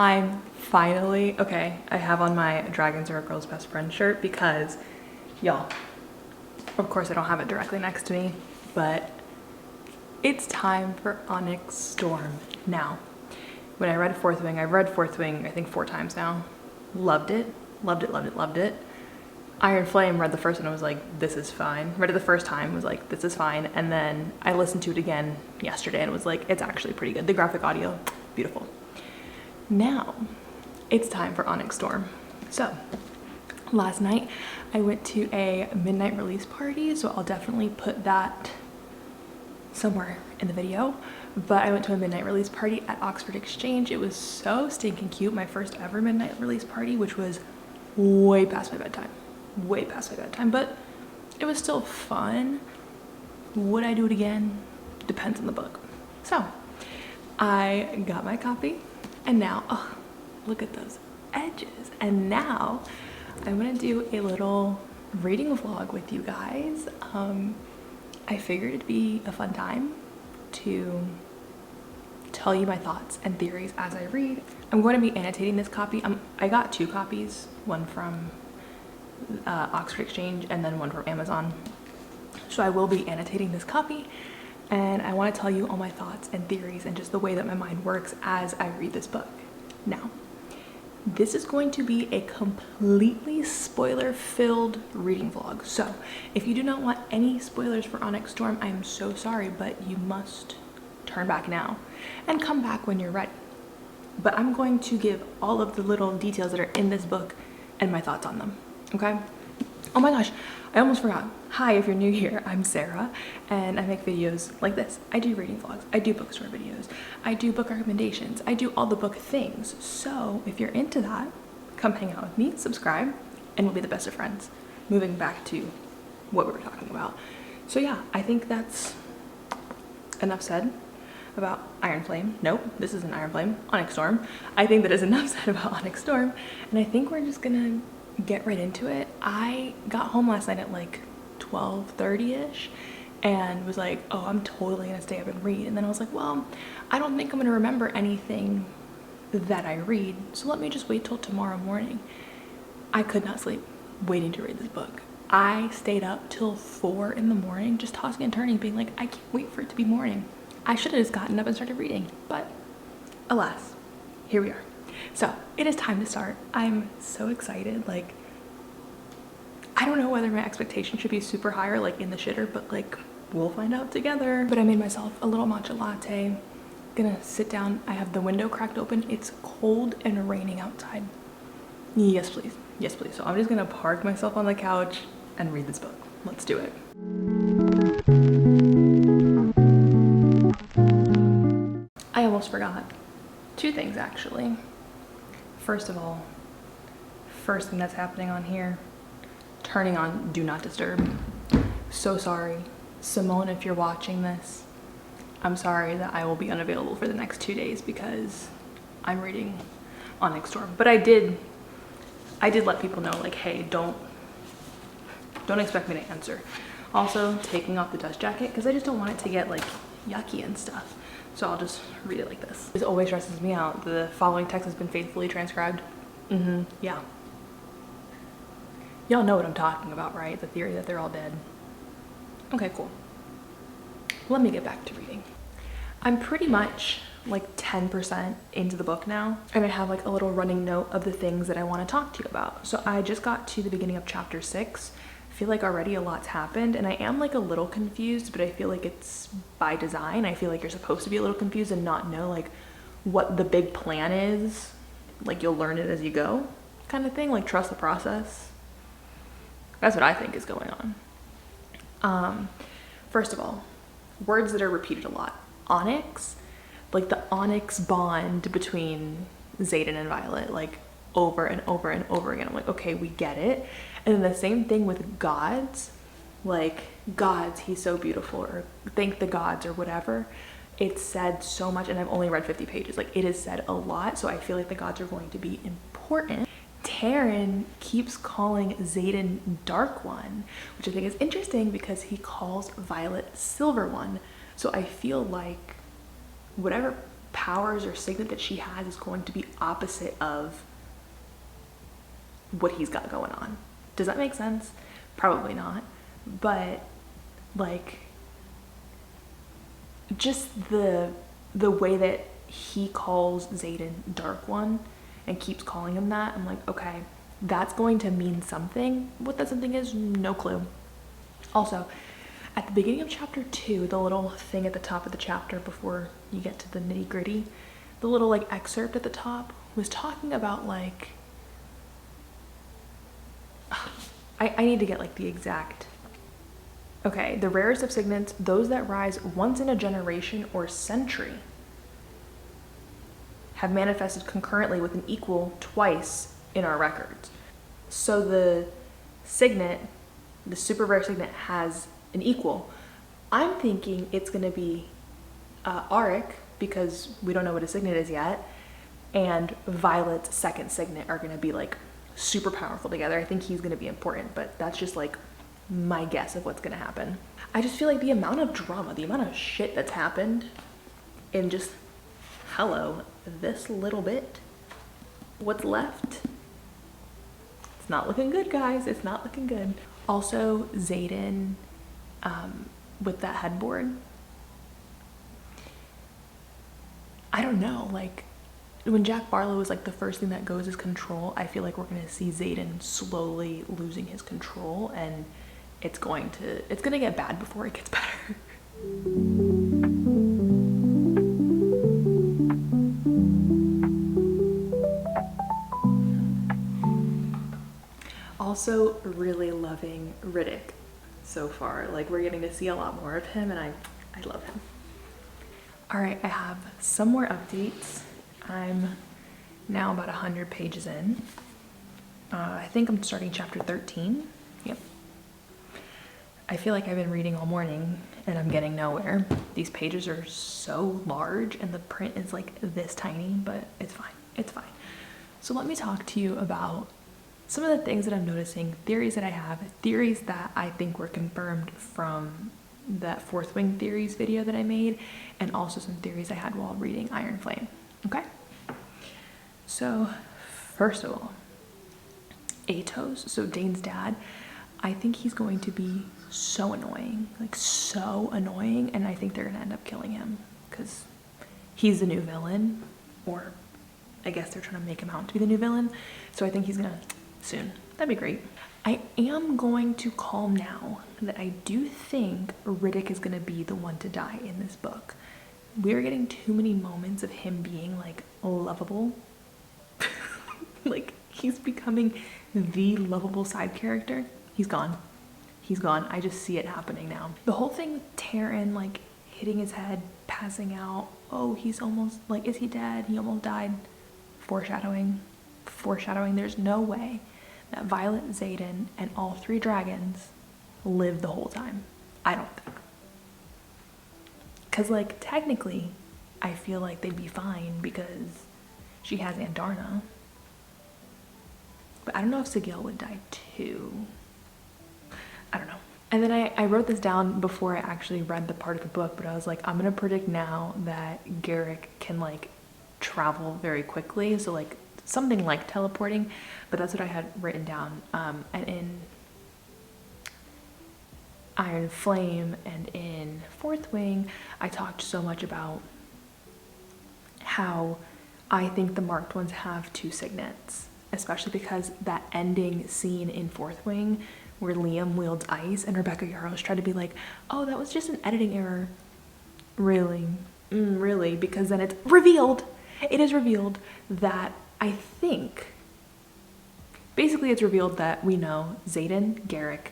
time, finally. Okay, I have on my Dragons Are a Girl's Best Friend shirt because, y'all, of course I don't have it directly next to me, but it's time for Onyx Storm now. When I read Fourth Wing, I've read Fourth Wing I think 4 times now. Loved it, loved it, loved it, loved it. Iron Flame, read the first one, I was like, this is fine. Read it the first time, was like, this is fine. And then I listened to it again yesterday and was like, it's actually pretty good. The graphic audio, beautiful. Now, it's time for Onyx Storm. So, last night I went to a midnight release party, so I'll definitely put that somewhere in the video. But I went to a midnight release party at Oxford Exchange. It was so stinking cute. My first ever midnight release party, which was way past my bedtime. Way past my bedtime, but it was still fun. Would I do it again? Depends on the book. So I got my copy and now, oh, look at those edges. And now I'm gonna do a little reading vlog with you guys. I figured it'd be a fun time to tell you my thoughts and theories as I read. I'm going to be annotating this copy. I got 2 copies, one from Oxford Exchange and then one from Amazon. So I will be annotating this copy and I want to tell you all my thoughts and theories and just the way that my mind works as I read this book. Now, this is going to be a completely spoiler-filled reading vlog. So if you do not want any spoilers for Onyx Storm, I am so sorry, but you must turn back now and come back when you're ready. But I'm going to give all of the little details that are in this book and my thoughts on them. Okay? Oh my gosh, I almost forgot. Hi, if you're new here, I'm Sarah and I make videos like this. I do reading vlogs, I do bookstore videos, I do book recommendations, I do all the book things. So if you're into that, come hang out with me, subscribe, and we'll be the best of friends. Moving back to what we were talking about. So yeah, I think that's enough said about Iron Flame. Nope, this isn't Iron Flame, Onyx Storm. I think that is enough said about Onyx Storm, and I think we're just gonna get right into it. I got home last night at like 12:30ish and was like, oh, I'm totally gonna stay up and read. And then I was like, well, I don't think I'm gonna remember anything that I read, so let me just wait till tomorrow morning. I could not sleep waiting to read this book. I stayed up till 4 in the morning just tossing and turning, being like, I can't wait for it to be morning. I should have just gotten up and started reading, but alas, here we are. So it is time to start. I'm so excited. Like, I don't know whether my expectations should be super high or like in the shitter, but like we'll find out together. But I made myself a little matcha latte. Gonna sit down. I have the window cracked open. It's cold and raining outside. Yes, please. Yes, please. So I'm just gonna park myself on the couch and read this book. Let's do it. I almost forgot 2 things actually. First of all, first thing that's happening on here, turning on Do Not Disturb. So sorry. Simone, if you're watching this, I'm sorry that I will be unavailable for the next 2 days because I'm reading Onyx Storm. But I did let people know, like, hey, don't expect me to answer. Also, taking off the dust jacket because I just don't want it to get like yucky and stuff. So I'll just read it like this. This always stresses me out. The following text has been faithfully transcribed. Yeah. Y'all know what I'm talking about, right? The theory that they're all dead. Okay, cool. Let me get back to reading. I'm pretty much like 10% into the book now, and I have like a little running note of the things that I want to talk to you about. So I just got to the beginning of chapter 6. I feel like already a lot's happened and I am like a little confused, but I feel like it's by design. I feel like you're supposed to be a little confused and not know like what the big plan is. Like you'll learn it as you go kind of thing, like trust the process. That's what I think is going on. First of all, words that are repeated a lot. Onyx, like the onyx bond between Xaden and Violet, like over and over and over again. I'm like, okay, we get it. And then the same thing with gods, like gods, he's so beautiful, or thank the gods, or whatever. It's said so much, and I've only read 50 pages. Like it is said a lot, so I feel like the gods are going to be important. Taryn keeps calling Xaden Dark One, which I think is interesting because he calls Violet Silver One. So I feel like whatever powers or signet that she has is going to be opposite of what he's got going on. Does that make sense? Probably not. But like, just the way that he calls Xaden Dark One and keeps calling him that, I'm like, okay, that's going to mean something. What that something is, no clue. Also, at the beginning of chapter 2, the little thing at the top of the chapter before you get to the nitty gritty, the little like excerpt at the top was talking about like, I need to get like the exact, okay, the rarest of signets, those that rise once in a generation or century, have manifested concurrently with an equal twice in our records. So the signet, the super rare signet, has an equal. I'm thinking it's gonna be Auric, because we don't know what a signet is yet, and Violet's second signet are gonna be like super powerful together. I think he's gonna be important, but that's just like my guess of what's gonna happen. I just feel like the amount of drama, the amount of shit that's happened in just, hello, this little bit, what's left? It's not looking good, guys. It's not looking good. Also, Xaden with that headboard. I don't know, like when Jack Barlow is like the first thing that goes is control, I feel like we're gonna see Xaden slowly losing his control, and it's gonna get bad before it gets better. Also really loving Riddick so far. Like, we're getting to see a lot more of him, and I love him. All right, I have some more updates. I'm now about 100 pages in. I think I'm starting chapter 13. Yep. I feel like I've been reading all morning and I'm getting nowhere. These pages are so large and the print is like this tiny, but it's fine. It's fine. So let me talk to you about some of the things that I'm noticing, theories that I have, theories that I think were confirmed from that Fourth Wing Theories video that I made, and also some theories I had while reading Iron Flame. Okay? So, first of all, Atos, so Dane's dad, I think he's going to be so annoying, like so annoying, and I think they're gonna end up killing him because he's the new villain, or I guess they're trying to make him out to be the new villain, so I think he's gonna soon. That'd be great. I am going to call now that I do think Riddick is gonna be the one to die in this book. We're getting too many moments of him being like lovable. Like, he's becoming the lovable side character. He's gone. He's gone. I just see it happening now. The whole thing with Terran, like, hitting his head, passing out. Oh, he's almost, like, is he dead? He almost died. Foreshadowing. Foreshadowing. There's no way that Violet, Xaden, and all three dragons lived the whole time. I don't think. Because, like, technically, I feel like they'd be fine because she has Andarna. But I don't know if Sigil would die too. I don't know. And then I wrote this down before I actually read the part of the book, but I was like, I'm gonna predict now that Garrick can like travel very quickly. So like something like teleporting, but that's what I had written down. And in Iron Flame and in Fourth Wing, I talked so much about how I think the marked ones have two signets, especially because that ending scene in Fourth Wing where Liam wields ice and Rebecca Yarros tried to be like, oh, that was just an editing error. Really? Really? Because then it's revealed. It is revealed that I think, basically it's revealed that we know Xaden, Garrick,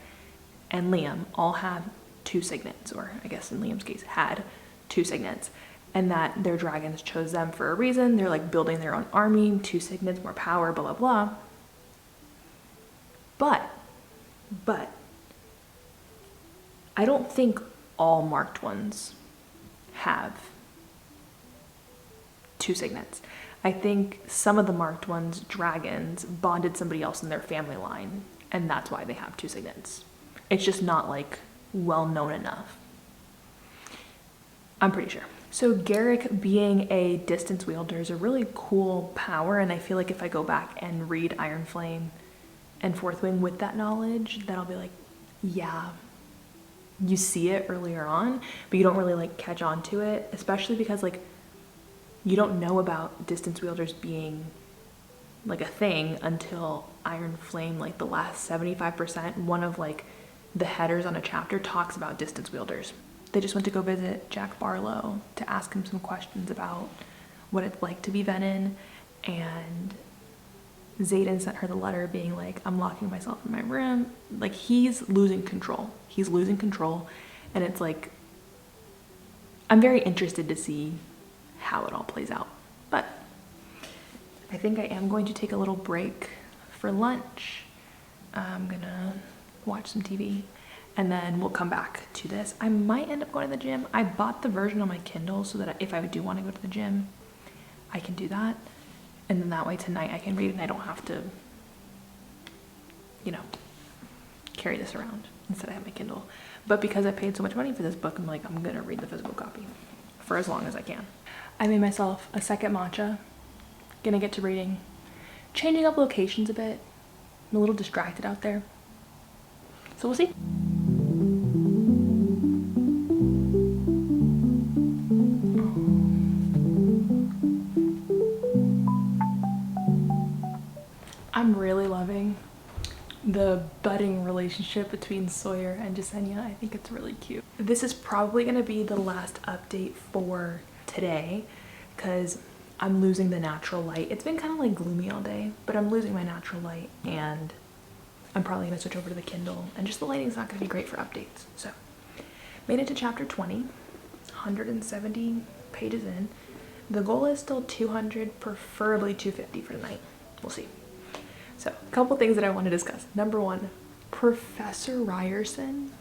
and Liam all have two signets, or I guess in Liam's case had two signets, and that their dragons chose them for a reason. They're like building their own army, two signets, more power, blah, blah, blah. But I don't think all marked ones have two signets. I think some of the marked ones, dragons, bonded somebody else in their family line, and that's why they have two signets. It's just not like well known enough. I'm pretty sure. So Garrick being a distance wielder is a really cool power, and I feel like if I go back and read Iron Flame and Fourth Wing with that knowledge, that I'll be like, yeah, you see it earlier on, but you don't really like catch on to it, especially because like you don't know about distance wielders being like a thing until Iron Flame, like the last 75%. One of like the headers on a chapter talks about distance wielders. They just went to go visit Jack Barlow to ask him some questions about what it's like to be Venin, and Xaden sent her the letter being like, I'm locking myself in my room. Like, he's losing control. He's losing control, and it's like, I'm very interested to see how it all plays out. But I think I am going to take a little break for lunch. I'm gonna watch some TV, and then we'll come back to this. I might end up going to the gym. I bought the version on my Kindle so that if I do want to go to the gym, I can do that. And then that way tonight I can read and I don't have to, you know, carry this around. Instead I have my Kindle. But because I paid so much money for this book, I'm like, I'm gonna read the physical copy for as long as I can. I made myself a second matcha. Gonna get to reading. Changing up locations a bit. I'm a little distracted out there. So we'll see. I'm really loving the budding relationship between Sawyer and Jasenia. I think it's really cute. This is probably gonna be the last update for today because I'm losing the natural light. It's been kind of like gloomy all day, but I'm losing my natural light, and I'm probably gonna switch over to the Kindle, and just the lighting's not gonna be great for updates. So, made it to chapter 20, 170 pages in. The goal is still 200, preferably 250 for tonight. We'll see. So, a couple things that I want to discuss. Number one, Professor Ryerson.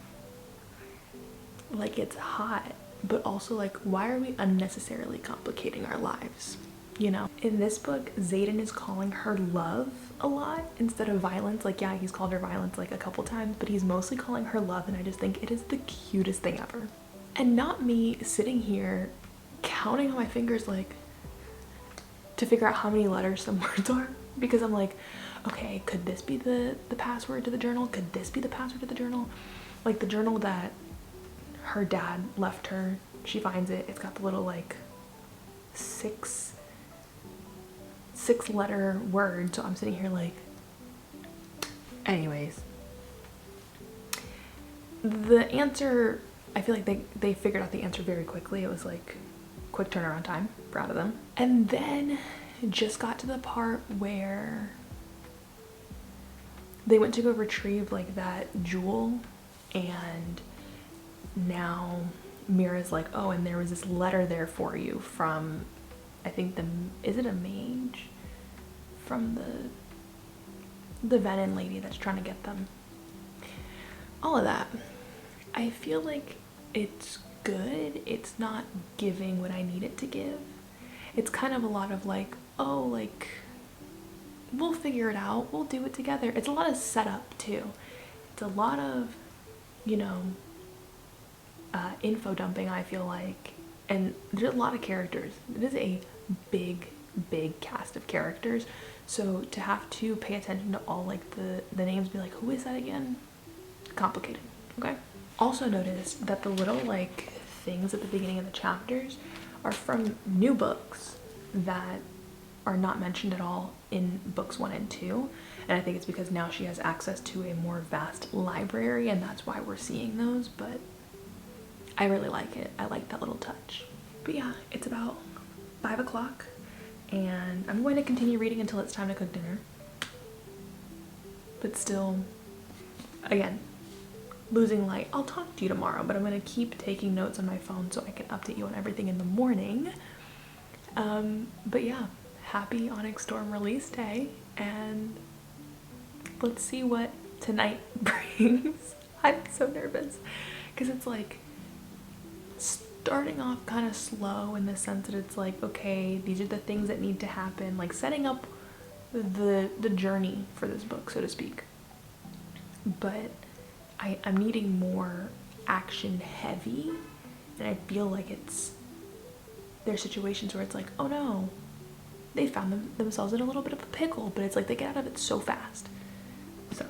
Like, it's hot, but also like, why are we unnecessarily complicating our lives? You know, in this book, Xaden is calling her love a lot instead of violence. Like, yeah, he's called her violence like a couple times, but he's mostly calling her love, and I just think it is the cutest thing ever. And not me sitting here counting on my fingers, like, to figure out how many letters some words are, because I'm like, okay, could this be the password to the journal? Could this be the password to the journal? Like the journal that her dad left her, she finds it, it's got the little like six letter word, so I'm sitting here like, anyways. The answer, I feel like they figured out the answer very quickly. It was like quick turnaround time, proud of them. And then just got to the part where they went to go retrieve like that jewel, and now Mira's like, oh, and there was this letter there for you from, I think is it a mage? From the Venin lady that's trying to get them. All of that. I feel like it's good. It's not giving what I need it to give. It's kind of a lot of like, oh, like, we'll figure it out. We'll do it together. It's a lot of setup too. It's a lot of, you know, info dumping, I feel like. And there's a lot of characters. It is a big cast of characters. So to have to pay attention to all like the names, be like, who is that again? Complicated, okay? Also noticed that the little like things at the beginning of the chapters are from new books that are not mentioned at all in books 1 and 2. And I think it's because now she has access to a more vast library, and that's why we're seeing those, but I really like it. I like that little touch. But yeah, it's about 5 o'clock, and I'm going to continue reading until it's time to cook dinner. But still, again, losing light. I'll talk to you tomorrow, but I'm going to keep taking notes on my phone so I can update you on everything in the morning. But yeah, happy Onyx Storm release day, and let's see what tonight brings. I'm so nervous because it's like starting off kind of slow in the sense that it's like, okay, these are the things that need to happen, like setting up the journey for this book, so to speak. But I'm needing more action heavy, and I feel like it's there's situations where it's like, oh no, they found themselves in a little bit of a pickle, but it's like they get out of it so fast. So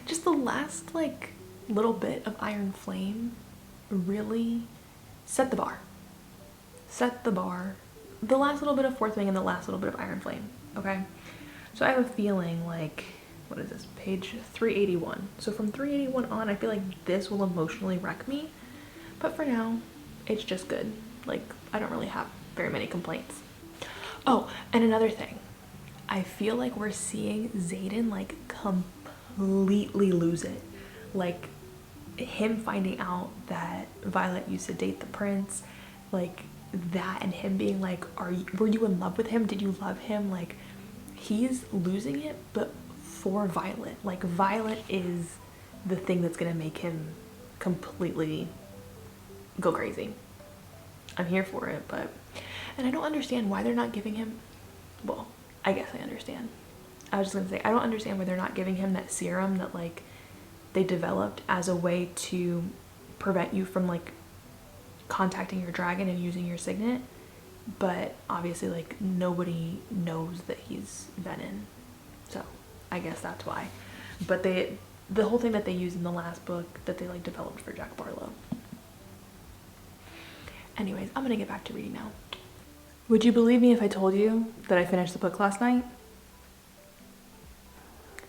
just the last like little bit of Iron Flame really set the bar. The last little bit of Fourth Wing and the last little bit of Iron Flame, okay? So I have a feeling like, what is this, page 381. So from 381 on, I feel like this will emotionally wreck me. But for now, it's just good. Like, I don't really have very many complaints. Oh, and another thing. I feel like we're seeing Xaden like completely lose it. Like, him finding out that Violet used to date the prince, like that, and him being like, were you in love with him? Did you love him? Like, he's losing it, but for Violet. Like, Violet is the thing that's gonna make him completely go crazy. I'm here for it, and I don't understand why they're not giving him, well, I guess I understand. I was just gonna say, I don't understand why they're not giving him that serum that like they developed as a way to prevent you from like contacting your dragon and using your signet, but obviously like nobody knows that he's Venom, so I guess that's why. But the whole thing that they used in the last book that they like developed for Jack Barlow. Anyways, I'm gonna get back to reading now. Would you believe me if I told you that I finished the book last night?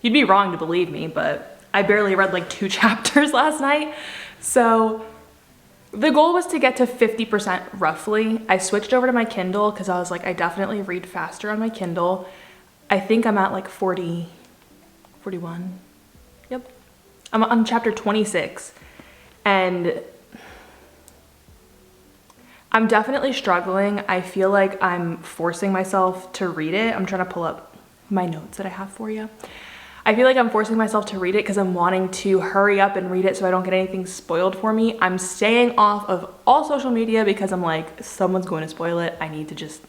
You'd be wrong to believe me, but I barely read like 2 chapters last night. So the goal was to get to 50% roughly. I switched over to my Kindle because I was like, I definitely read faster on my Kindle. I think I'm at like 40, 41. Yep. I'm on chapter 26 and I'm definitely struggling. I feel like I'm forcing myself to read it. I'm trying to pull up my notes that I have for you. I feel like I'm forcing myself to read it because I'm wanting to hurry up and read it so I don't get anything spoiled for me. I'm staying off of all social media because I'm like, someone's going to spoil it. I need to just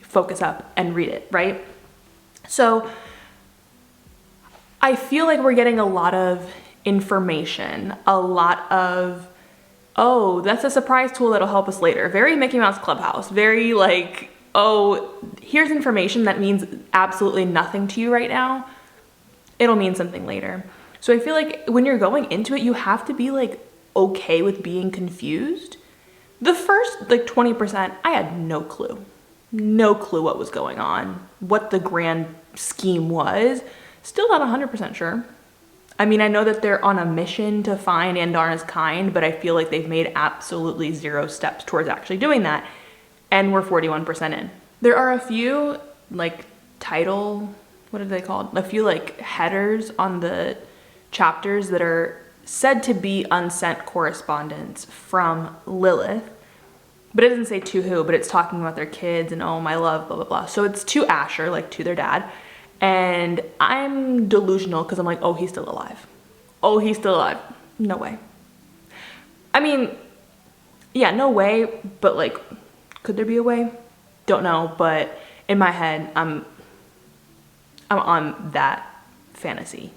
focus up and read it, right? So I feel like we're getting a lot of information, a lot of, oh, that's a surprise tool that'll help us later. Very Mickey Mouse Clubhouse, very like, oh, here's information that means absolutely nothing to you right now. It'll mean something later. So I feel like when you're going into it, you have to be like okay with being confused. The first like 20%, I had no clue what was going on, what the grand scheme was. Still not 100% sure. I mean, I know that they're on a mission to find Andarna's kind, but I feel like they've made absolutely 0 steps towards actually doing that. And we're 41% in. There are a few like title, what are they called? A few like headers on the chapters that are said to be unsent correspondence from Lilith, but it doesn't say to who, but it's talking about their kids and oh, my love, blah, blah, blah. So it's to Asher, like to their dad. And I'm delusional because I'm like, oh, he's still alive. Oh, he's still alive. No way. I mean, yeah, no way, but like, could there be a way? Don't know, but in my head, I'm on that fantasy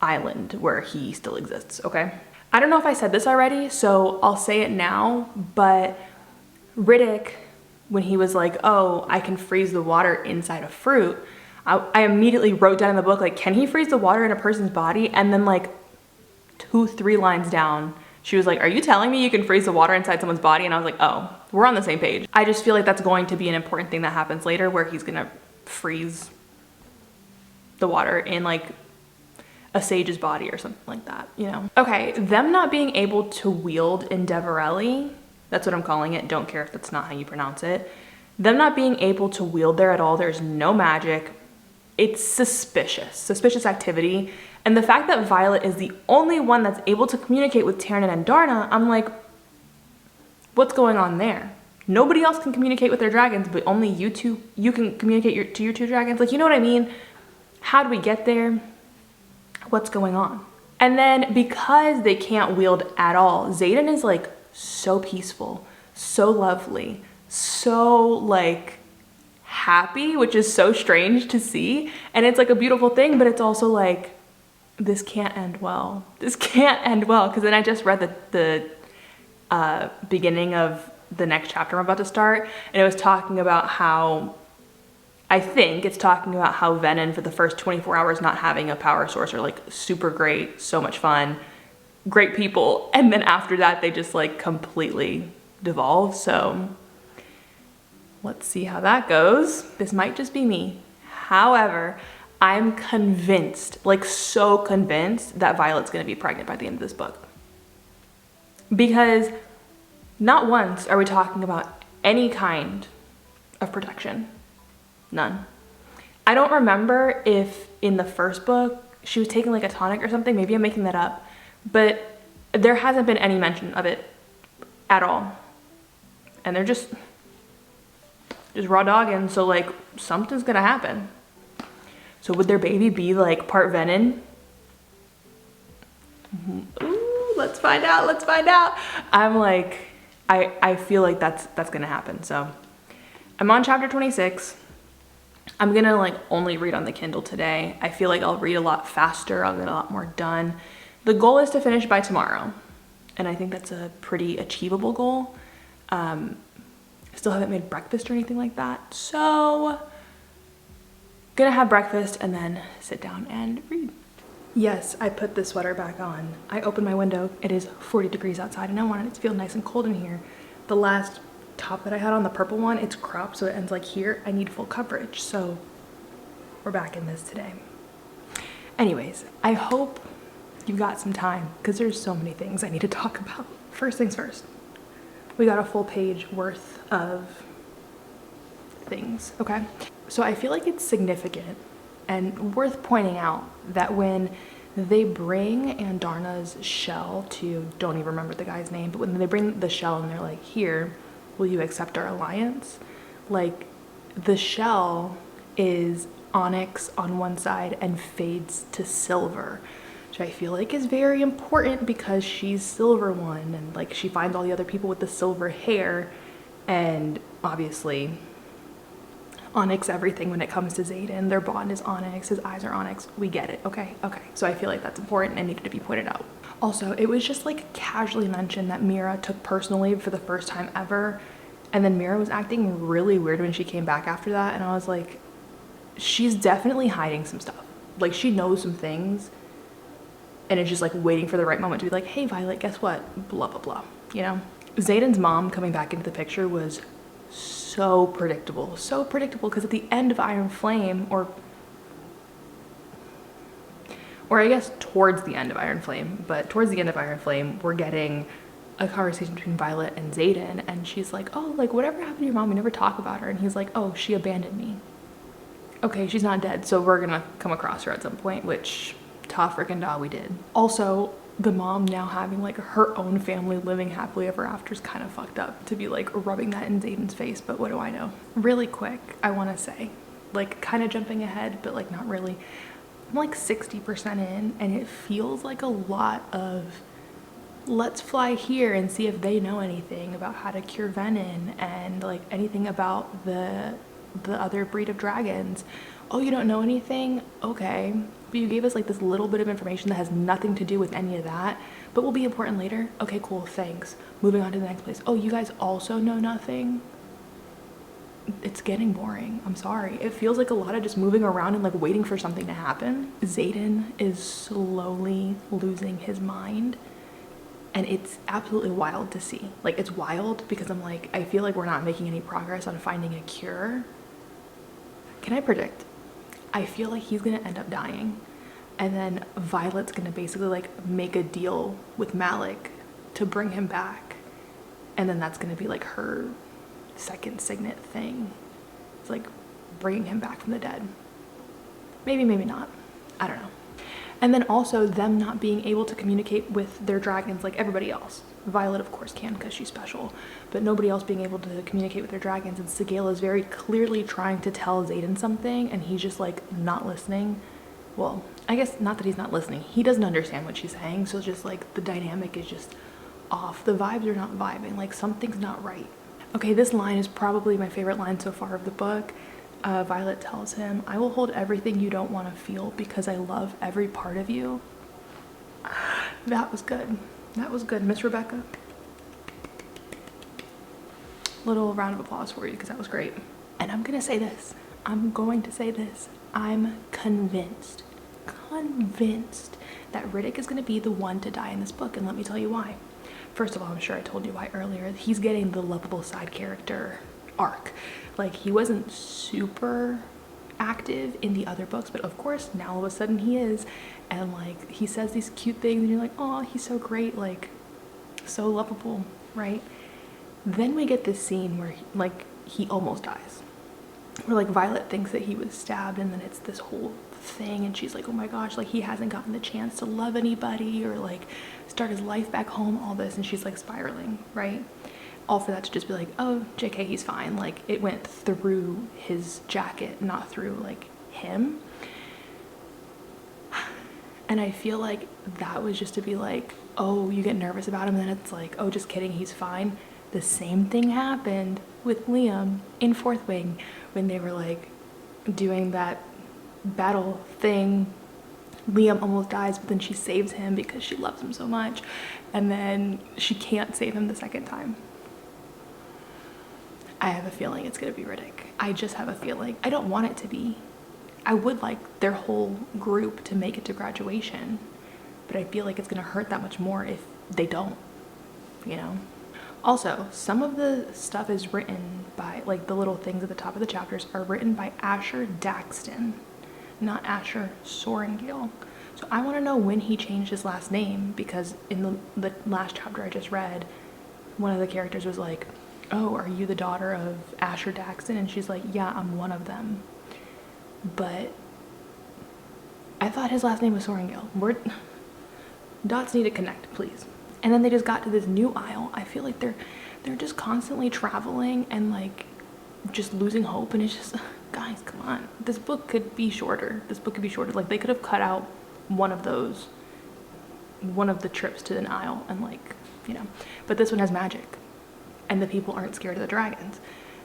island where he still exists, okay? I don't know if I said this already, so I'll say it now, but Riddick, when he was like, oh, I can freeze the water inside a fruit, I immediately wrote down in the book, like, can he freeze the water in a person's body? And then like 2-3 lines down, she was like, are you telling me you can freeze the water inside someone's body? And I was like, oh, we're on the same page. I just feel like that's going to be an important thing that happens later where he's gonna freeze the water in like a sage's body or something like that, you know? Okay, them not being able to wield Endeavorelli, that's what I'm calling it, don't care if that's not how you pronounce it. Them not being able to wield there at all, there's no magic. It's suspicious activity. And the fact that Violet is the only one that's able to communicate with Taryn and Andarna, I'm like, what's going on there? Nobody else can communicate with their dragons, but only you two, you can communicate to your 2 dragons. Like, you know what I mean? How do we get there? What's going on? And then because they can't wield at all, Xaden is like so peaceful, so lovely, so like happy, which is so strange to see. And it's like a beautiful thing, but it's also like, this can't end well. This can't end well. Because then I just read the beginning of the next chapter I'm about to start, and it was talking about how, I think it's talking about how Venom for the first 24 hours not having a power source are like super great, so much fun, great people, and then after that they just like completely devolve. So let's see how that goes. This might just be me. However, I'm convinced, like so convinced, that Violet's gonna be pregnant by the end of this book. Because not once are we talking about any kind of protection. None. I don't remember if in the first book she was taking like a tonic or something. Maybe I'm making that up. But there hasn't been any mention of it at all. And they're just raw dogging, so like something's gonna happen. So would their baby be like part Venom? Ooh, let's find out, let's find out. I'm like, I feel like that's gonna happen. So I'm on chapter 26. I'm gonna like only read on the Kindle today. I feel like I'll read a lot faster, I'll get a lot more done. The goal is to finish by tomorrow, and I think that's a pretty achievable goal. I still haven't made breakfast or anything like that, so gonna have breakfast and then sit down and read. Yes, I put the sweater back on. I opened my window. It is 40 degrees outside and I wanted it to feel nice and cold in here. The last top that I had on, the purple one, it's cropped so it ends like here. I need full coverage, so we're back in this today. Anyways, I hope you've got some time because there's so many things I need to talk about. First things first, we got a full page worth of things, okay? So I feel like it's significant and worth pointing out that when they bring Andarna's shell to, don't even remember the guy's name, but when they bring the shell and they're like, here, will you accept our alliance? Like, the shell is onyx on one side and fades to silver, which I feel like is very important because she's silver one, and like she finds all the other people with the silver hair, and obviously onyx everything when it comes to Xaden. Their bond is onyx, his eyes are onyx. We get it, okay? So I feel like that's important and needed to be pointed out. Also, it was just like casually mentioned that Mira took personal leave for the first time ever, and then Mira was acting really weird when she came back after that, and I was like, she's definitely hiding some stuff. Like, she knows some things, and it's just like waiting for the right moment to be like, hey Violet, guess what? Blah, blah, blah, you know? Xaden's mom coming back into the picture was so predictable, because at the end of Iron Flame, or I guess towards the end of Iron Flame, but towards the end of Iron Flame, we're getting a conversation between Violet and Xaden, and she's like, oh, like whatever happened to your mom? We never talk about her. And he's like, oh, she abandoned me. Okay, she's not dead, so we're gonna come across her at some point, which ta frickin' da, we did. Also, the mom now having like her own family living happily ever after is kind of fucked up to be like rubbing that in Xaden's face, but what do I know? Really quick, I want to say, like kind of jumping ahead, but like not really. I'm like 60% in, and it feels like a lot of let's fly here and see if they know anything about how to cure venom and like anything about the other breed of dragons. Oh, you don't know anything? Okay. But you gave us like this little bit of information that has nothing to do with any of that, but will be important later. Okay, cool, thanks. Moving on to the next place. Oh, you guys also know nothing? It's getting boring. I'm sorry. It feels like a lot of just moving around and like waiting for something to happen. Xaden is slowly losing his mind, and it's absolutely wild to see. Like, it's wild because I'm like, I feel like we're not making any progress on finding a cure. Can I predict? I feel like he's gonna end up dying, and then Violet's gonna basically like make a deal with Malik to bring him back, and then that's gonna be like her second signet thing. It's like bringing him back from the dead. Maybe, maybe not. I don't know. And then also them not being able to communicate with their dragons like everybody else. Violet, of course, can because she's special, but nobody else being able to communicate with their dragons. And Sigale is very clearly trying to tell Xaden something, and he's just like not listening. Well, I guess not that he's not listening. He doesn't understand what she's saying, so it's just like the dynamic is just off. The vibes are not vibing. Like, something's not right. Okay, this line is probably my favorite line so far of the book. Violet tells him, I will hold everything you don't want to feel because I love every part of you. That was good. That was good, Miss Rebecca. Little round of applause for you because that was great. And I'm going to say this. I'm convinced that Riddick is going to be the one to die in this book, and let me tell you why. First of all, I'm sure I told you why earlier. He's getting the lovable side character arc. Like, he wasn't super active in the other books, but of course now all of a sudden he is, and like he says these cute things and you're like, oh, he's so great, like so lovable, right? Then we get this scene where he almost dies, where like Violet thinks that he was stabbed, and then it's this whole thing, and she's like, oh my gosh, like he hasn't gotten the chance to love anybody or like start his life back home, all this, and she's like spiraling, right? All for that to just be like, oh, JK, he's fine. Like, it went through his jacket, not through like him. And I feel like that was just to be like, oh, you get nervous about him, and then it's like, oh, just kidding, he's fine. The same thing happened with Liam in Fourth Wing when they were like doing that battle thing. Liam almost dies, but then she saves him because she loves him so much, and then she can't save him the second time. I have a feeling it's gonna be Riddick. I just have a feeling. I don't want it to be. I would like their whole group to make it to graduation, but I feel like it's gonna hurt that much more if they don't, you know? Also, some of the stuff is written by, like the little things at the top of the chapters are written by Asher Daxton, not Asher Sorrengill. So I wanna know when he changed his last name, because in the last chapter I just read, one of the characters was like, oh, are you the daughter of Asher Daxton? And she's like, yeah, I'm one of them. But I thought his last name was Sorrengill. Dots need to connect, please. And then they just got to this new isle. I feel like they're just constantly traveling and like just losing hope. And it's just, guys, come on. This book could be shorter. Like, they could have cut out one of the trips to an isle and like, you know. But this one has magic. And the people aren't scared of the dragons,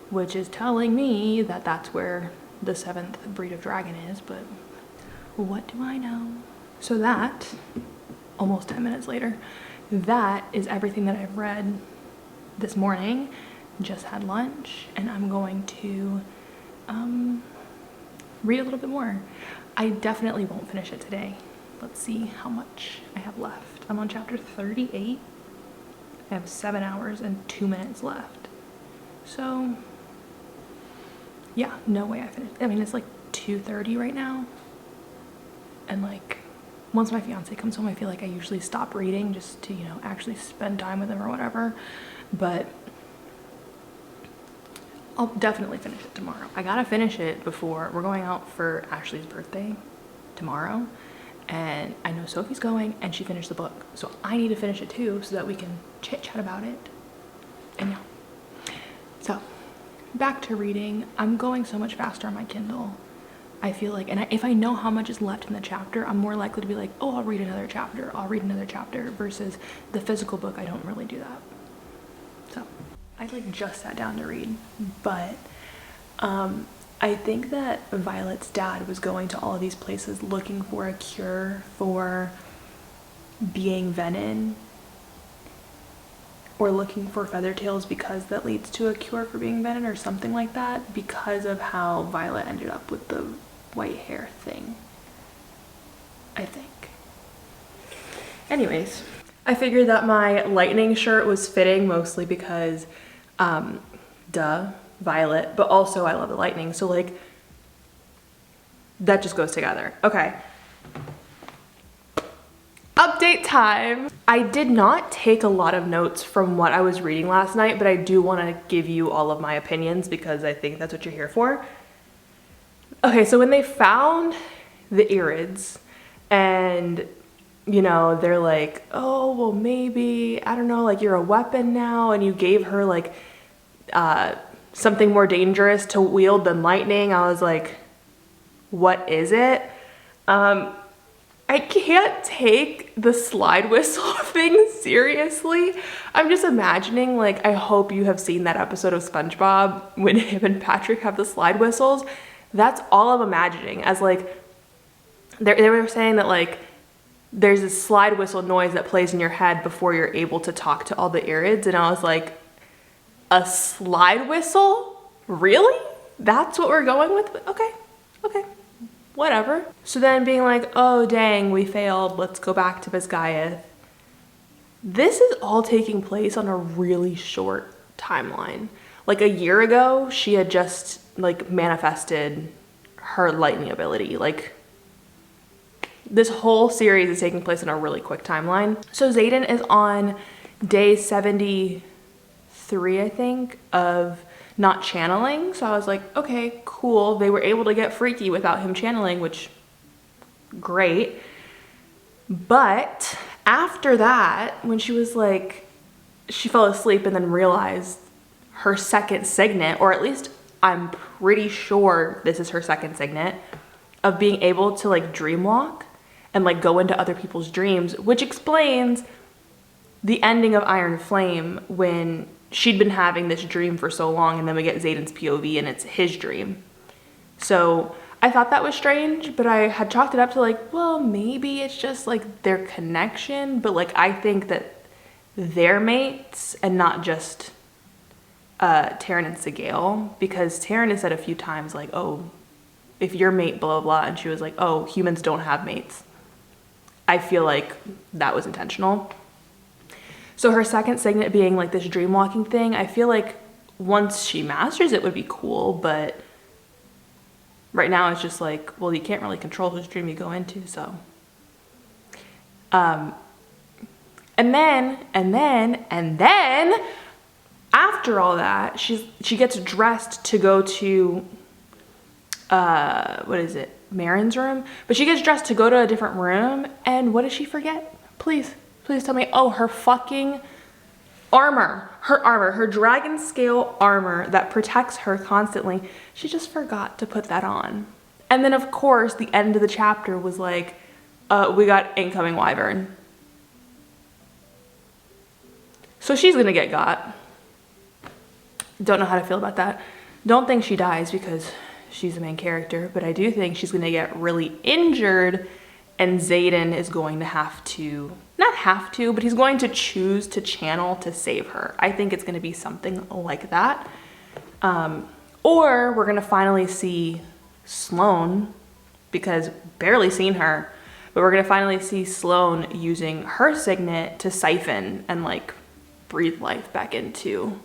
which is telling me that that's where the 7th breed of dragon is, but what do I know? So that, almost 10 minutes later, that is everything that I've read this morning. Just had lunch, and I'm going to read a little bit more. I definitely won't finish it today. Let's see how much I have left. I'm on chapter 38. I have 7 hours and 2 minutes left. So yeah, no way I finished. I mean, it's like 2:30 right now. And like, once my fiance comes home, I feel like I usually stop reading just to, you know, actually spend time with him or whatever. But I'll definitely finish it tomorrow. I gotta finish it before we're going out for Ashley's birthday tomorrow. And I know Sophie's going, and she finished the book. So I need to finish it too, so that we can chit chat about it. And yeah. So back to reading. I'm going so much faster on my Kindle. I feel like, and if I know how much is left in the chapter, I'm more likely to be like, oh, I'll read another chapter, versus the physical book. I don't really do that. So I like just sat down to read, but I think that Violet's dad was going to all of these places looking for a cure for being Venom, or looking for Feathertails because that leads to a cure for being Venom or something like that, because of how Violet ended up with the white hair thing, I think. Anyways, I figured that my lightning shirt was fitting, mostly because Violet, but also I love the lightning, so like that just goes together. Okay, update time. I did not take a lot of notes from what I was reading last night, but I do want to give you all of my opinions because I think that's what you're here for. Okay, so when they found the Irids, and you know, they're like, oh, well, maybe, I don't know, like, you're a weapon now, and you gave her like something more dangerous to wield than lightning. I was like, what is it? I can't take the slide whistle thing seriously. I'm just imagining, like, I hope you have seen that episode of SpongeBob when him and Patrick have the slide whistles. That's all I'm imagining, as like, they were saying that like, there's a slide whistle noise that plays in your head before you're able to talk to all the Irids, and I was like, a slide whistle? Really? That's what we're going with? Okay, okay, whatever. So then being like, oh dang, we failed, let's go back to Biscayeth. This is all taking place on a really short timeline. Like a year ago, she had just like manifested her lightning ability. Like this whole series is taking place in a really quick timeline. So Xaden is on day 73, I think, of not channeling. So I was like, okay, cool. They were able to get freaky without him channeling, which great. But after that, when she was like, she fell asleep and then realized her second signet, or at least I'm pretty sure this is her second signet, of being able to like dream walk and like go into other people's dreams, which explains the ending of Iron Flame when she'd been having this dream for so long, and then we get Xaden's POV and it's his dream. So I thought that was strange, but I had chalked it up to like, well, maybe it's just like their connection, but like I think that they're mates and not just Taryn and Sigale, because Taryn has said a few times like, oh, if your mate blah blah, and she was like, oh, humans don't have mates. I feel like that was intentional. So her second signet being like this dream walking thing, I feel like once she masters it would be cool, but right now it's just like, well, you can't really control whose dream you go into, so. And then, after all that, she gets dressed to go to, what is it, Marin's room? But she gets dressed to go to a different room, and what does she forget? Please tell me. Oh, her fucking armor. Her dragon scale armor that protects her constantly. She just forgot to put that on. And then of course, the end of the chapter was like, we got incoming wyvern. So she's gonna get got. Don't know how to feel about that. Don't think she dies because she's the main character, but I do think she's gonna get really injured, and Xaden is going to have to, not have to, but he's going to choose to channel to save her. I think it's gonna be something like that. Or we're gonna finally see Sloane, because barely seen her, but we're gonna finally see Sloane using her signet to siphon and like breathe life back into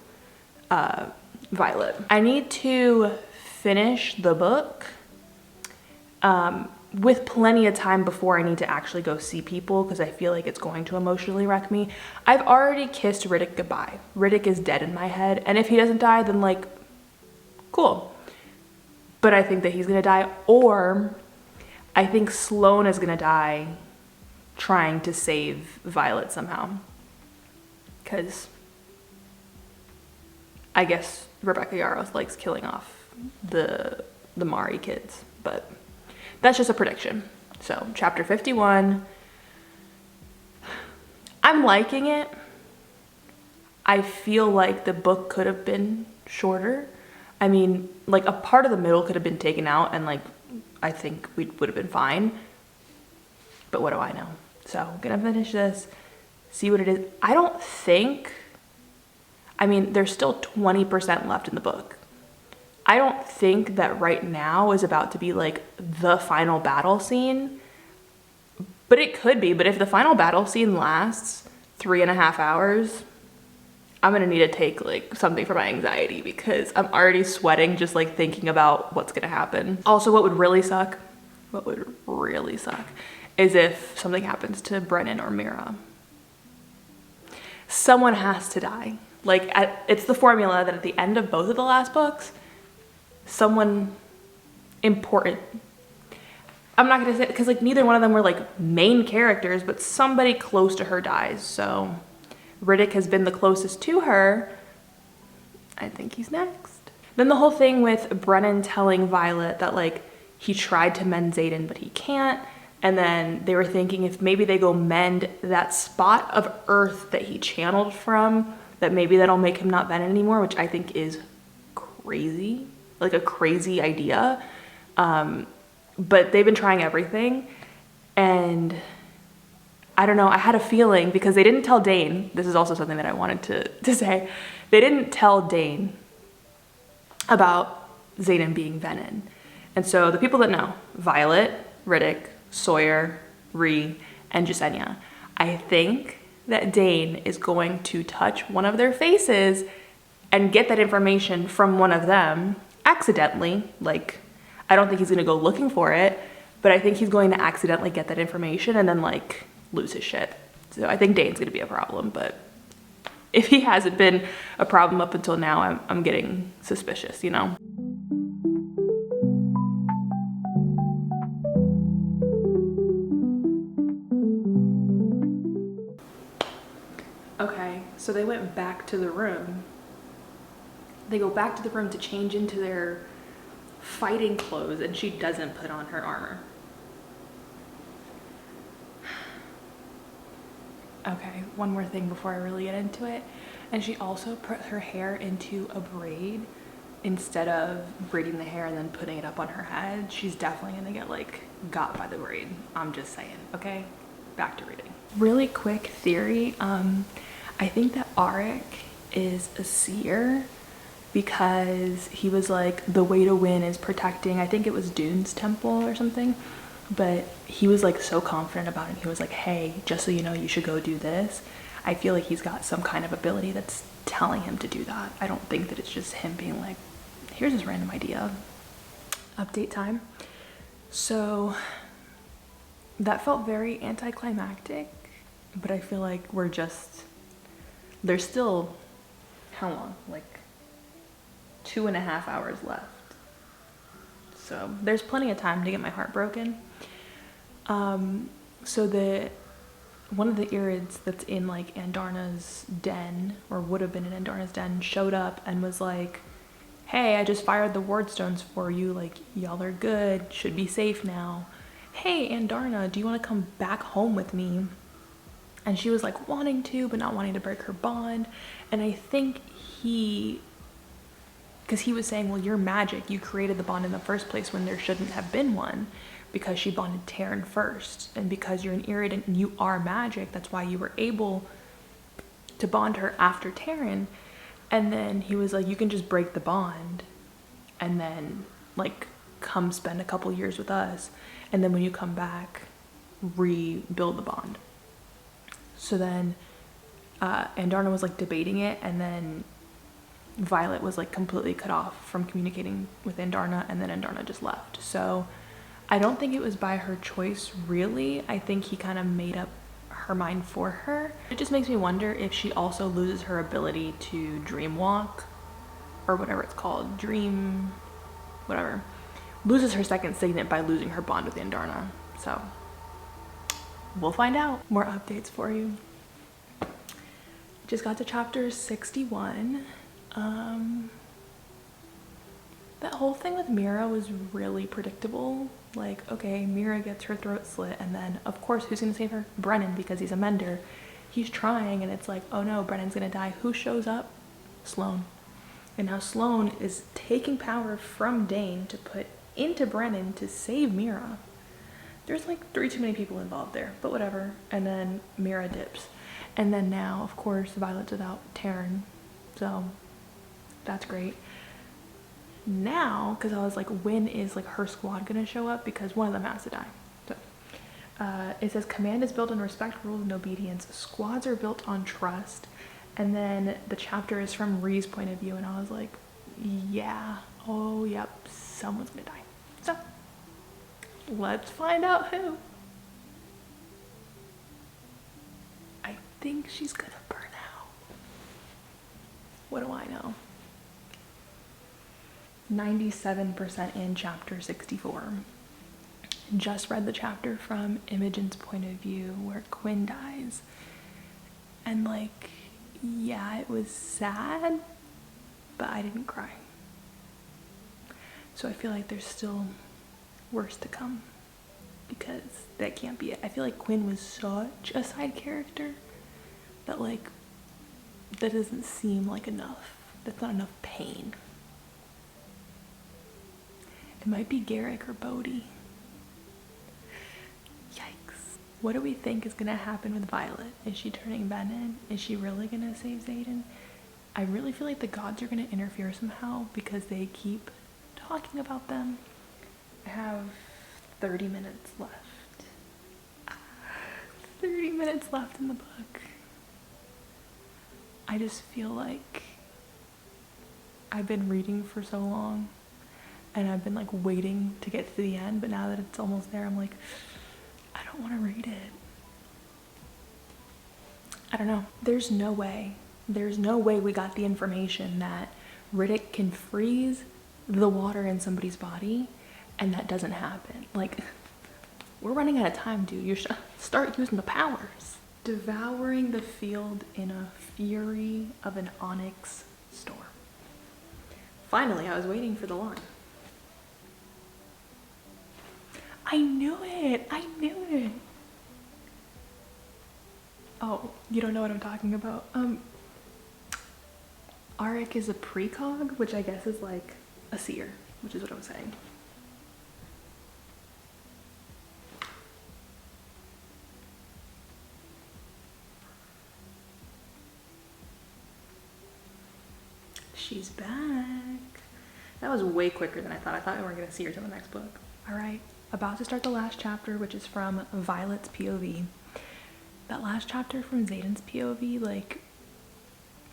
Violet. I need to finish the book with plenty of time before I need to actually go see people, because I feel like it's going to emotionally wreck me. I've already kissed Riddick goodbye. Riddick is dead in my head, and if he doesn't die, then like, cool. But I think that he's gonna die, or I think Sloane is gonna die trying to save Violet somehow. Because I guess Rebecca Yarros likes killing off the Mari kids, but that's just a prediction. So chapter 51, I'm liking it. I feel like the book could have been shorter. I mean, like a part of the middle could have been taken out, and like I think we would have been fine, but what do I know? So I'm gonna finish this, see what it is. I don't think, I mean, there's still 20% left in the book. I don't think that right now is about to be like the final battle scene, but it could be. But if the final battle scene lasts 3.5 hours, I'm gonna need to take like something for my anxiety, because I'm already sweating just like thinking about what's gonna happen. Also, what would really suck is if something happens to Brennan or Mira. Someone has to die. Like, it's the formula that at the end of both of the last books, someone important, I'm not gonna say, because like neither one of them were like main characters, but somebody close to her dies. So Riddick has been the closest to her. I think he's next. Then the whole thing with Brennan telling Violet that like he tried to mend Xaden, but he can't. And then they were thinking if maybe they go mend that spot of earth that he channeled from, that maybe that'll make him not Venom anymore, which I think is crazy, like a crazy idea. But they've been trying everything, and I don't know, I had a feeling because they didn't tell Dane. This is also something that I wanted to say. They didn't tell Dane about Xaden being Venin. And so the people that know, Violet, Riddick, Sawyer, Ree, and Jasenia, I think that Dane is going to touch one of their faces and get that information from one of them accidentally. Like, I don't think he's gonna go looking for it, but I think he's going to accidentally get that information and then like lose his shit. So I think Dane's gonna be a problem, but if he hasn't been a problem up until now, I'm getting suspicious, you know? Okay, so they went back to the room. They go back to the room to change into their fighting clothes, and she doesn't put on her armor. Okay, one more thing before I really get into it. And she also put her hair into a braid instead of braiding the hair and then putting it up on her head. She's definitely gonna get like got by the braid. I'm just saying, okay? Back to reading. Really quick theory. I think that Arik is a seer because he was like, the way to win is protecting, I think it was Dune's temple or something. But he was like so confident about it. He was like, hey, just so you know, you should go do this. I feel like he's got some kind of ability that's telling him to do that. I don't think that it's just him being like, here's this random idea. Update time. So that felt very anticlimactic, but I feel like there's still, how long? Like 2.5 hours left. So there's plenty of time to get my heart broken. So one of the Irids that's in like Andarna's den, or would have been in Andarna's den, showed up and was like, hey, I just fired the ward stones for you, like y'all are good, should be safe now. Hey Andarna, do you want to come back home with me? And she was like wanting to, but not wanting to break her bond. And I think because he was saying, well, you're magic, you created the bond in the first place when there shouldn't have been one, because she bonded Terran first, and because you're an Irid and you are magic, that's why you were able to bond her after Terran. And then he was like, you can just break the bond and then like come spend a couple years with us, and then when you come back, rebuild the bond. So then Andarna was like debating it, and then Violet was like completely cut off from communicating with Andarna, and then Andarna just left. So I don't think it was by her choice, really. I think he kind of made up her mind for her. It just makes me wonder if she also loses her ability to dream walk, or whatever it's called, whatever. Loses her second signet by losing her bond with Andarna. So we'll find out. More updates for you. Just got to chapter 61. That whole thing with Mira was really predictable. Like, okay, Mira gets her throat slit, and then of course who's gonna save her? Brennan, because he's a mender. He's trying, and it's like, oh no, Brennan's gonna die. Who shows up? Sloane. And now Sloane is taking power from Dane to put into Brennan to save Mira. There's like 3 too many people involved there, but whatever. And then Mira dips. And then now, of course, Violet's without Terran. So that's great. Now, because I was like, when is like her squad gonna show up? Because one of them has to die. So it says command is built on respect, rules, and obedience. Squads are built on trust. And then the chapter is from Ree's point of view, and I was like, yeah, oh yep, someone's gonna die. So let's find out who. I think she's gonna burn out. What do I know? 97% in chapter 64. Just read the chapter from Imogen's point of view where Quinn dies. And like, yeah, it was sad, but I didn't cry. So I feel like there's still worse to come, because that can't be it. I feel like Quinn was such a side character that like, that doesn't seem like enough. That's not enough pain. It might be Garrick or Bodhi. Yikes. What do we think is gonna happen with Violet? Is she turning venom? Is she really gonna save Xaden? I really feel like the gods are gonna interfere somehow because they keep talking about them. I have 30 minutes left. 30 minutes left in the book. I just feel like I've been reading for so long and I've been like waiting to get to the end, but now that it's almost there, I'm like, I don't want to read it. I don't know. There's no way we got the information that Riddick can freeze the water in somebody's body and that doesn't happen. Like, we're running out of time, dude. You should start using the powers. Devouring the field in a fury of an Onyx Storm. Finally, I was waiting for the line. I knew it. I knew it. Oh, you don't know what I'm talking about. Arik is a precog, which I guess is like a seer, which is what I was saying. She's back. That was way quicker than I thought. I thought we weren't going to see her till the next book. All right, about to start the last chapter, which is from Violet's POV. That last chapter from Xaden's POV, like,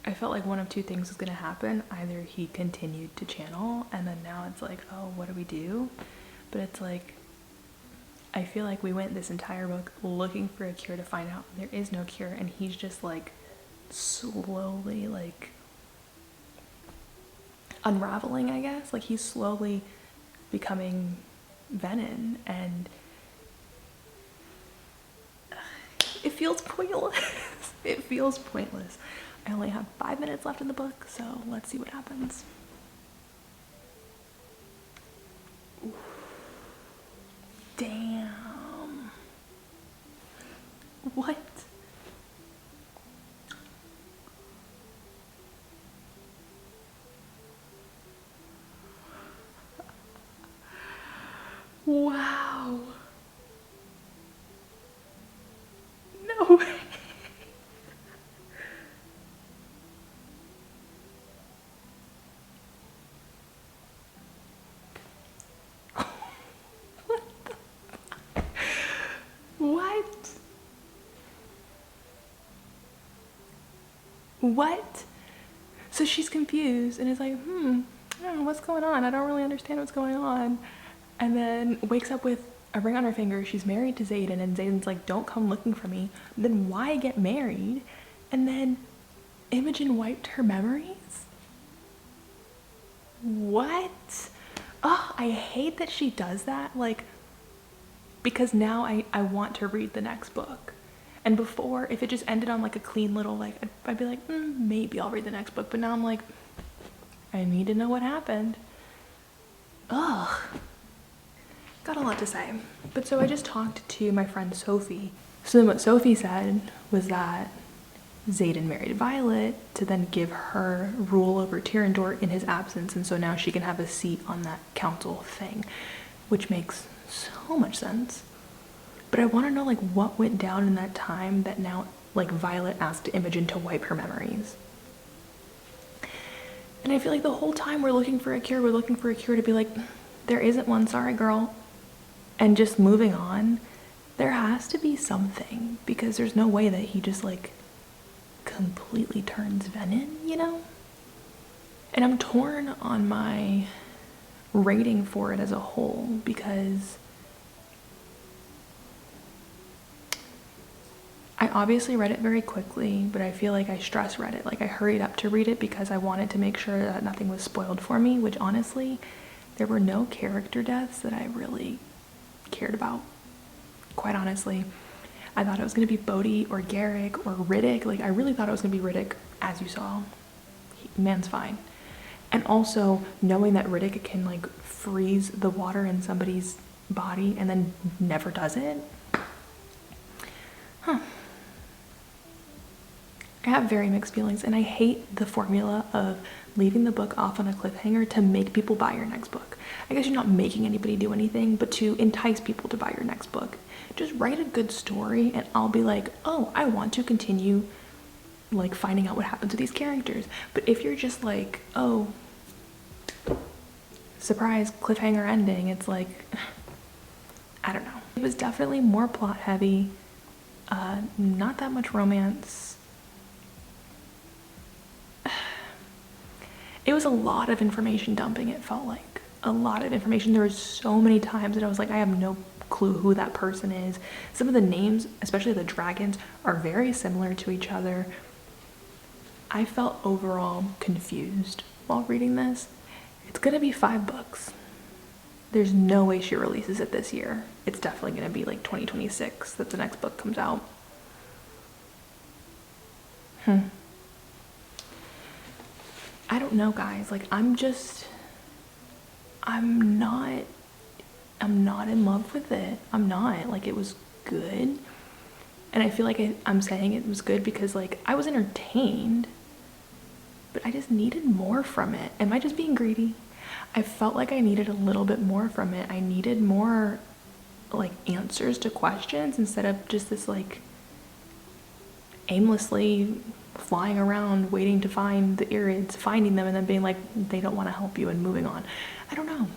I felt like one of two things was going to happen. Either he continued to channel, and then now it's like, oh, what do we do? But it's like, I feel like we went this entire book looking for a cure to find out there is no cure, and he's just like slowly like unraveling, I guess. Like, he's slowly becoming venom, and it feels pointless. It feels pointless. I only have 5 minutes left in the book, so let's see what happens. Oof. Damn. What? Wow. No way. What the fuck? What? What? So she's confused and is like, I don't know what's going on. I don't really understand what's going on. And then wakes up with a ring on her finger. She's married to Xaden, and Xaden's like, don't come looking for me. Then why get married? And then Imogen wiped her memories? What? Oh, I hate that she does that. Like, because now I want to read the next book. And before, if it just ended on like a clean little, like, I'd be like, maybe I'll read the next book. But now I'm like, I need to know what happened. Ugh. Got a lot to say. But so I just talked to my friend Sophie. So then what Sophie said was that Xaden married Violet to then give her rule over Tyrandor in his absence, and so now she can have a seat on that council thing, which makes so much sense. But I want to know, like, what went down in that time that now, like, Violet asked Imogen to wipe her memories. And I feel like the whole time we're looking for a cure to be like, there isn't one, sorry girl, and just moving on. There has to be something, because there's no way that he just like completely turns venom, you know? And I'm torn on my rating for it as a whole, because I obviously read it very quickly, but I feel like I stress read it. Like, I hurried up to read it because I wanted to make sure that nothing was spoiled for me, which honestly, there were no character deaths that I really cared about. Quite honestly, I thought it was going to be Bodhi or Garrick or Riddick. Like, I really thought it was going to be Riddick, as you saw. Man's fine. And also, knowing that Riddick can, like, freeze the water in somebody's body and then never does it. Huh. I have very mixed feelings, and I hate the formula of leaving the book off on a cliffhanger to make people buy your next book. I guess you're not making anybody do anything, but to entice people to buy your next book. Just write a good story and I'll be like, oh, I want to continue like finding out what happens to these characters. But if you're just like, oh, surprise cliffhanger ending, it's like, I don't know. It was definitely more plot heavy, not that much romance. It was a lot of information dumping, it felt like. A lot of information. There were so many times that I was like, I have no clue who that person is. Some of the names, especially the dragons, are very similar to each other. I felt overall confused while reading this. It's gonna be 5 books. There's no way she releases it this year. It's definitely gonna be like 2026 that the next book comes out. I don't know, guys. Like, I'm not in love with it. I'm not. Like, it was good. And I feel like I'm saying it was good because, like, I was entertained, but I just needed more from it. Am I just being greedy? I felt like I needed a little bit more from it. I needed more, like, answers to questions instead of just this, like, aimlessly flying around waiting to find the Irids, finding them and then being like, they don't want to help you and moving on. I don't know.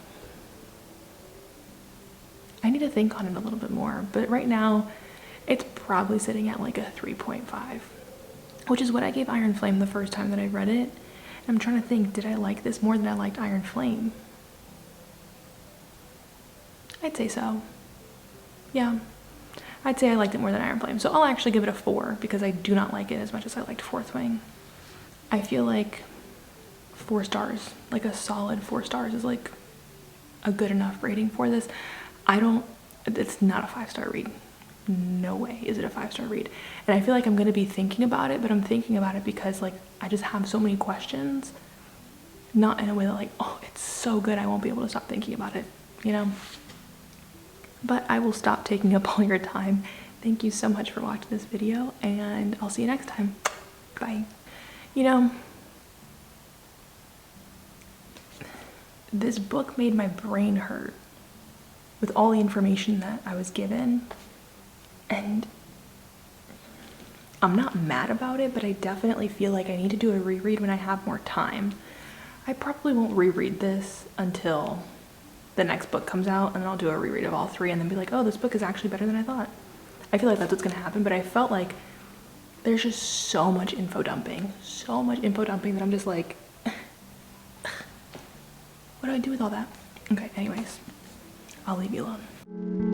I need to think on it a little bit more, but right now it's probably sitting at like a 3.5, which is what I gave Iron Flame the first time that I read it. I'm trying to think, did I like this more than I liked Iron Flame? I'd say so. Yeah. I'd say I liked it more than Iron Flame. So I'll actually give it a 4 because I do not like it as much as I liked Fourth Wing. I feel like 4 stars, like a solid 4 stars is like a good enough rating for this. It's not a 5-star read. No way is it a 5-star read. And I feel like I'm gonna be thinking about it, but I'm thinking about it because like I just have so many questions. Not in a way that like, oh, it's so good I won't be able to stop thinking about it, you know? But I will stop taking up all your time. Thank you so much for watching this video, and I'll see you next time. Bye. You know, this book made my brain hurt with all the information that I was given, and I'm not mad about it, but I definitely feel like I need to do a reread when I have more time. I probably won't reread this until the next book comes out, and then I'll do a reread of all 3 and then be like, oh, this book is actually better than I thought. I feel like that's what's gonna happen, but I felt like there's just so much info dumping that I'm just like, what do I do with all that? Okay, anyways, I'll leave you alone.